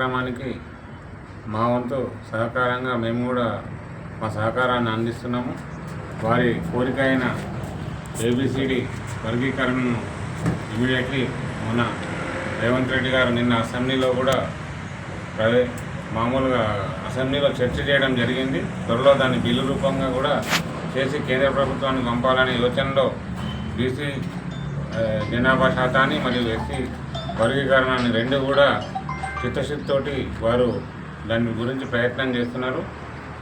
కార్యక్రమానికి మా వంతు సహకారంగా మేము కూడా మా సహకారాన్ని అందిస్తున్నాము. వారి కోరిక అయిన ఏబిసిడి వర్గీకరణను ఇమీడియట్లీ మన రేవంత్ రెడ్డి గారు నిన్న అసెంబ్లీలో కూడా మామూలుగా అసెంబ్లీలో చర్చ చేయడం జరిగింది. త్వరలో దాన్ని బిల్లు రూపంగా కూడా చేసి కేంద్ర ప్రభుత్వానికి పంపాలనే యోచనలో బీసీ జనాభా శాతాన్ని మరియు ఎస్సీ వర్గీకరణని రెండు కూడా చిత్తశుద్ధితోటి వారు దాని గురించి ప్రయత్నం చేస్తున్నారు.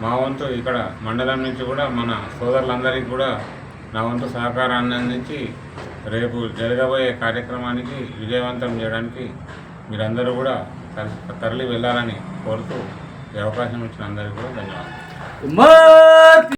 మా వంతు ఇక్కడ మండలం నుంచి కూడా మన సోదరులందరికీ కూడా నా వంతు సహకారాన్ని అందించి రేపు జరగబోయే కార్యక్రమానికి విజయవంతం చేయడానికి మీరందరూ కూడా తరలి వెళ్ళాలని కోరుతూ ఈ అవకాశం ఇచ్చిన అందరికీ కూడా ధన్యవాదాలు.